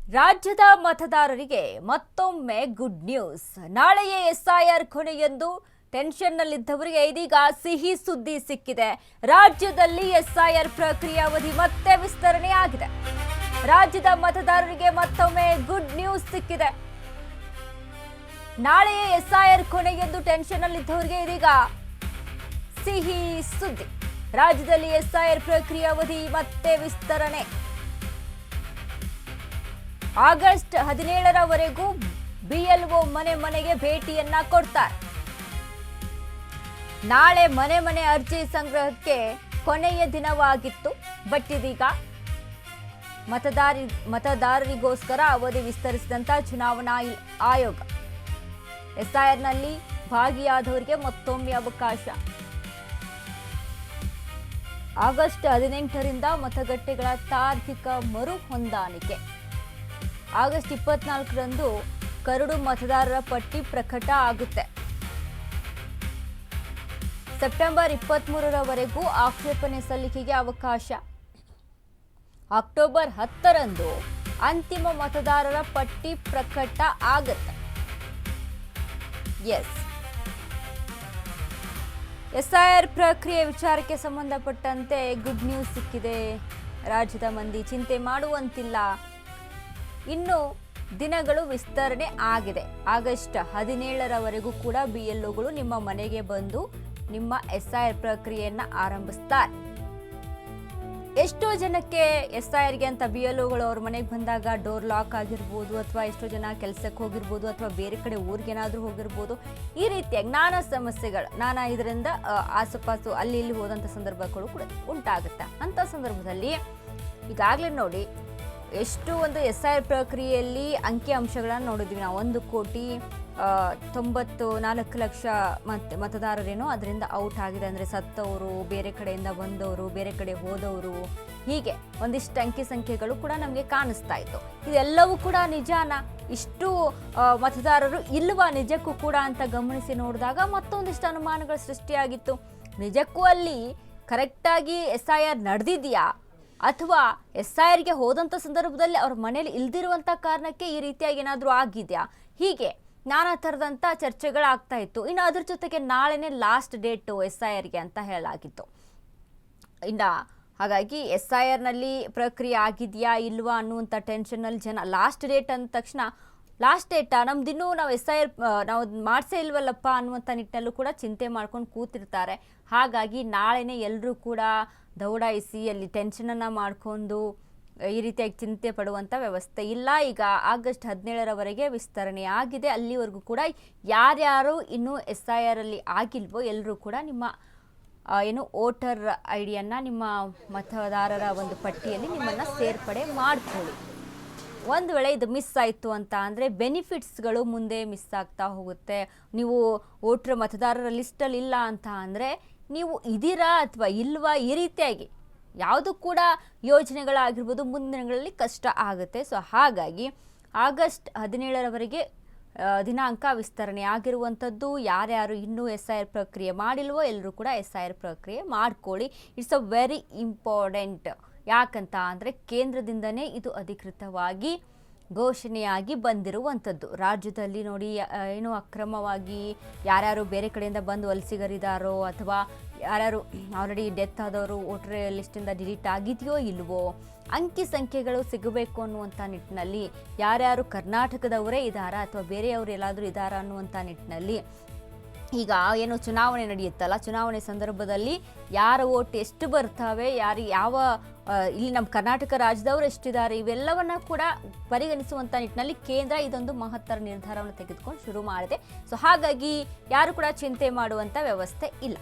ರಾಜ್ಯದ ಮತದಾರರಿಗೆ ಮತ್ತೊಮ್ಮೆ ಗುಡ್ ನ್ಯೂಸ್. ನಾಳೆಯೇ ಎಸ್ಐಆರ್ ಕೊನೆಯೆಂದು ಟೆನ್ಷನ್ನಲ್ಲಿದ್ದವರಿಗೆ ಇದೀಗ ಸಿಹಿ ಸುದ್ದಿ ಸಿಕ್ಕಿದೆ. ರಾಜ್ಯದಲ್ಲಿ ಎಸ್ಐಆರ್ ಪ್ರಕ್ರಿಯೆ ಅವಧಿ ಮತ್ತೆ ವಿಸ್ತರಣೆ ಆಗಿದೆ. ರಾಜ್ಯದ ಮತದಾರರಿಗೆ ಮತ್ತೊಮ್ಮೆ ಗುಡ್ ನ್ಯೂಸ್ ಸಿಕ್ಕಿದೆ. ನಾಳೆಯೇ ಎಸ್ಐಆರ್ ಕೊನೆಯೆಂದು ಟೆನ್ಷನ್ನಲ್ಲಿದ್ದವರಿಗೆ ಇದೀಗ ಸಿಹಿ ಸುದ್ದಿ. ರಾಜ್ಯದಲ್ಲಿ ಎಸ್ಐಆರ್ ಪ್ರಕ್ರಿಯೆ ಅವಧಿ ಮತ್ತೆ ವಿಸ್ತರಣೆ. ಆಗಸ್ಟ್ 17ರವರೆಗೂ ಬಿಎಲ್ಒ ಮನೆ ಮನೆಗೆ ಭೇಟಿಯನ್ನ ಕೊಡ್ತಾರೆ. ನಾಳೆ ಮನೆ ಅರ್ಜಿ ಸಂಗ್ರಹಕ್ಕೆ ಕೊನೆಯ ದಿನವಾಗಿತ್ತು. ಬಟ್ ಇದೀಗ ಮತದಾರರಿಗೋಸ್ಕರ ಅವಧಿ ವಿಸ್ತರಿಸಿದಂತ ಚುನಾವಣಾ ಆಯೋಗ ಎಸ್ಐಆರ್ನಲ್ಲಿ ಭಾಗಿಯಾದವರಿಗೆ ಮತ್ತೊಮ್ಮೆ ಅವಕಾಶ. ಆಗಸ್ಟ್ 18ರಿಂದ ಮತಗಟ್ಟೆಗಳ ತಾರ್ಕಿಕ ಮರು ಹೊಂದಾಣಿಕೆ. ಆಗಸ್ಟ್ 24ರಂದು ಕರಡು ಮತದಾರರ ಪಟ್ಟಿ ಪ್ರಕಟ ಆಗುತ್ತೆ. ಸೆಪ್ಟೆಂಬರ್ 23ರವರೆಗೂ ಆಕ್ಷೇಪಣೆ ಸಲ್ಲಿಕೆಗೆ ಅವಕಾಶ. ಅಕ್ಟೋಬರ್ 10ರಂದು ಅಂತಿಮ ಮತದಾರರ ಪಟ್ಟಿ ಪ್ರಕಟ ಆಗುತ್ತೆ. ಎಸ್ಐಆರ್ ಪ್ರಕ್ರಿಯೆ ವಿಚಾರಕ್ಕೆ ಸಂಬಂಧಪಟ್ಟಂತೆ ಗುಡ್ ನ್ಯೂಸ್ ಸಿಕ್ಕಿದೆ. ರಾಜ್ಯದ ಮಂದಿ ಚಿಂತೆ ಮಾಡುವಂತಿಲ್ಲ. ಇನ್ನು ದಿನಗಳು ವಿಸ್ತರಣೆ ಆಗಿದೆ. ಆಗಸ್ಟ್ 17ರವರೆಗೂ ಕೂಡ ಬಿಎಲ್ಒಗಳು ನಿಮ್ಮ ಮನೆಗೆ ಬಂದು ನಿಮ್ಮ ಎಸ್ಐಆರ್ ಪ್ರಕ್ರಿಯೆಯನ್ನ ಆರಂಭಿಸ್ತಾರೆ. ಎಷ್ಟೋ ಜನಕ್ಕೆ ಎಸ್ಐಆರ್ಗೆ ಅಂತ ಬಿಎಲ್ಒಗಳು ಅವ್ರ ಮನೆಗೆ ಬಂದಾಗ ಡೋರ್ ಲಾಕ್ ಆಗಿರ್ಬೋದು, ಅಥವಾ ಎಷ್ಟೋ ಜನ ಕೆಲಸಕ್ಕೆ ಹೋಗಿರ್ಬೋದು, ಅಥವಾ ಬೇರೆ ಕಡೆ ಊರಿಗೇನಾದ್ರೂ ಹೋಗಿರ್ಬೋದು. ಈ ರೀತಿಯಾಗಿ ನಾನಾ ಇದರಿಂದ ಆಸುಪಾಸು ಅಲ್ಲಿ ಇಲ್ಲಿ ಹೋದಂಥ ಸಂದರ್ಭಗಳು ಕೂಡ ಉಂಟಾಗುತ್ತೆ. ಅಂಥ ಸಂದರ್ಭದಲ್ಲಿ ಈಗಾಗಲೇ ನೋಡಿ ಎಷ್ಟು ಒಂದು ಎಸ್ಐಆರ್ ಪ್ರಕ್ರಿಯೆಯಲ್ಲಿ ಅಂಕಿ ಅಂಶಗಳನ್ನು ನೋಡಿದ್ವಿ ನಾವು. 1,94,00,000 ಮತದಾರರೇನೋ ಅದರಿಂದ ಔಟ್ ಆಗಿದೆ. ಅಂದರೆ ಸತ್ತವರು, ಬೇರೆ ಕಡೆಯಿಂದ ಬಂದವರು, ಬೇರೆ ಕಡೆ ಹೋದವರು, ಹೀಗೆ ಒಂದಿಷ್ಟು ಅಂಕಿ ಸಂಖ್ಯೆಗಳು ಕೂಡ ನಮಗೆ ಕಾಣಿಸ್ತಾ ಇತ್ತು. ಇದೆಲ್ಲವೂ ಕೂಡ ನಿಜಾನ? ಇಷ್ಟು ಮತದಾರರು ಇಲ್ವಾ ನಿಜಕ್ಕೂ ಕೂಡ ಅಂತ ಗಮನಿಸಿ ನೋಡಿದಾಗ ಮತ್ತೊಂದಿಷ್ಟು ಅನುಮಾನಗಳು ಸೃಷ್ಟಿಯಾಗಿತ್ತು. ನಿಜಕ್ಕೂ ಅಲ್ಲಿ ಕರೆಕ್ಟಾಗಿ ಎಸ್ಐಆರ್ ನಡೆದಿದೆಯಾ, ಅಥವಾ ಎಸ್ಐಆರ್ಗೆ ಹೋದಂಥ ಸಂದರ್ಭದಲ್ಲಿ ಅವ್ರ ಮನೇಲಿ ಇಲ್ದಿರುವಂಥ ಕಾರಣಕ್ಕೆ ಈ ರೀತಿಯಾಗಿ ಏನಾದರೂ ಆಗಿದೆಯಾ? ಹೀಗೆ ನಾನಾ ಥರದಂಥ ಚರ್ಚೆಗಳಾಗ್ತಾ ಇತ್ತು. ಇನ್ನು ಅದ್ರ ಜೊತೆಗೆ ನಾಳೆನೇ ಲಾಸ್ಟ್ ಡೇಟು ಎಸ್ಐಆರ್ಗೆ ಅಂತ ಹೇಳಲಾಗಿತ್ತು. ಹಾಗಾಗಿ ಎಸ್ಐಆರ್ನಲ್ಲಿ ಪ್ರಕ್ರಿಯೆ ಆಗಿದೆಯಾ ಇಲ್ವಾ ಅನ್ನುವಂಥ ಟೆನ್ಷನ್ನಲ್ಲಿ ಜನ ಲಾಸ್ಟ್ ಡೇಟ್ ಅಂದ ತಕ್ಷಣ ಲಾಸ್ಟ್ ಡೇಟಾ ನಮ್ದಿನ್ನೂ ನಾವು ಎಸ್ಐಆರ್ ನಾವು ಮಾಡಿಸೇ ಇಲ್ವಲ್ಲಪ್ಪ ಅನ್ನುವಂಥ ನಿಟ್ಟಿನಲ್ಲೂ ಕೂಡ ಚಿಂತೆ ಮಾಡ್ಕೊಂಡು ಕೂತಿರ್ತಾರೆ. ಹಾಗಾಗಿ ನಾಳೆನೇ ಎಲ್ಲರೂ ಕೂಡ ದೌಡಾಯಿಸಿ ಅಲ್ಲಿ ಟೆನ್ಷನನ್ನು ಮಾಡಿಕೊಂಡು ಈ ರೀತಿಯಾಗಿ ಚಿಂತೆ ಪಡುವಂಥ ವ್ಯವಸ್ಥೆ ಇಲ್ಲ. ಈಗ ಆಗಸ್ಟ್ 17ರವರೆಗೆ ವಿಸ್ತರಣೆ ಆಗಿದೆ. ಅಲ್ಲಿವರೆಗೂ ಕೂಡ ಯಾರ್ಯಾರು ಇನ್ನೂ ಎಸ್ಐಆರಲ್ಲಿ ಆಗಿಲ್ವೋ ಎಲ್ಲರೂ ಕೂಡ ನಿಮ್ಮ ವೋಟರ್ ಐಡಿಯನ್ನು, ನಿಮ್ಮ ಮತದಾರರ ಒಂದು ಪಟ್ಟಿಯಲ್ಲಿ ನಿಮ್ಮನ್ನು ಸೇರ್ಪಡೆ ಮಾಡ್ಕೊಳ್ಳಿ. ಒಂದು ವೇಳೆ ಇದು ಮಿಸ್ ಆಯಿತು ಅಂತ ಅಂದರೆ ಬೆನಿಫಿಟ್ಸ್ಗಳು ಮುಂದೆ ಮಿಸ್ ಆಗ್ತಾ ಹೋಗುತ್ತೆ. ನೀವು ವೋಟರ್ ಮತದಾರರ ಲಿಸ್ಟಲ್ಲಿ ಇಲ್ಲ ಅಂತ ಅಂದರೆ ನೀವು ಇದೀರಾ ಅಥವಾ ಇಲ್ವಾ, ಈ ರೀತಿಯಾಗಿ ಯಾವುದು ಕೂಡ ಯೋಜನೆಗಳಾಗಿರ್ಬೋದು ಮುಂದಿನ ದಿನಗಳಲ್ಲಿ ಕಷ್ಟ ಆಗುತ್ತೆ. ಸೊ ಹಾಗಾಗಿ ಆಗಸ್ಟ್ 17ರವರೆಗೆ ದಿನಾಂಕ ವಿಸ್ತರಣೆ ಆಗಿರುವಂಥದ್ದು. ಯಾರ್ಯಾರು ಇನ್ನೂ ಎಸ್ಐಆರ್ ಪ್ರಕ್ರಿಯೆ ಮಾಡಿಲ್ವೋ ಎಲ್ಲರೂ ಕೂಡ ಎಸ್ಐಆರ್ ಪ್ರಕ್ರಿಯೆ ಮಾಡ್ಕೊಳ್ಳಿ. It's a very important. ಯಾಕಂತ ಅಂದರೆ ಕೇಂದ್ರದಿಂದನೇ ಇದು ಅಧಿಕೃತವಾಗಿ ಘೋಷಣೆಯಾಗಿ ಬಂದಿರುವಂಥದ್ದು. ರಾಜ್ಯದಲ್ಲಿ ನೋಡಿ ಏನು ಅಕ್ರಮವಾಗಿ ಯಾರ್ಯಾರು ಬೇರೆ ಕಡೆಯಿಂದ ಬಂದು ವಲಸಿಗರಿದಾರೋ, ಅಥವಾ ಯಾರ್ಯಾರು ಆಲ್ರೆಡಿ ಡೆತ್ ಆದವರು ವೋಟರ್ ಲಿಸ್ಟಿಂದ ಡಿಲೀಟ್ ಆಗಿದೆಯೋ ಇಲ್ವೋ, ಅಂಕಿ ಸಂಖ್ಯೆಗಳು ಸಿಗಬೇಕು ಅನ್ನುವಂಥ ನಿಟ್ಟಿನಲ್ಲಿ ಯಾರ್ಯಾರು ಕರ್ನಾಟಕದವರೇ ಇದ್ದಾರಾ ಅಥವಾ ಬೇರೆಯವರು ಎಲ್ಲಾದರೂ ಇದ್ದಾರಾ ಅನ್ನುವಂಥ ನಿಟ್ಟಿನಲ್ಲಿ ಈಗ ಏನು ಚುನಾವಣೆ ನಡೆಯುತ್ತಲ್ಲ, ಚುನಾವಣೆ ಸಂದರ್ಭದಲ್ಲಿ ಯಾರ ಓಟ್ ಎಷ್ಟು ಬರ್ತವೆ, ಯಾವ ಇಲ್ಲಿ ನಮ್ಮ ಕರ್ನಾಟಕ ರಾಜ್ಯದವರು ಎಷ್ಟಿದ್ದಾರೆ, ಇವೆಲ್ಲವನ್ನ ಕೂಡ ಪರಿಗಣಿಸುವಂಥ ನಿಟ್ಟಿನಲ್ಲಿ ಕೇಂದ್ರ ಇದೊಂದು ಮಹತ್ತರ ನಿರ್ಧಾರವನ್ನು ತೆಗೆದುಕೊಂಡು ಶುರು ಮಾಡಿದೆ. ಸೊ ಹಾಗಾಗಿ ಯಾರು ಕೂಡ ಚಿಂತೆ ಮಾಡುವಂಥ ವ್ಯವಸ್ಥೆ ಇಲ್ಲ.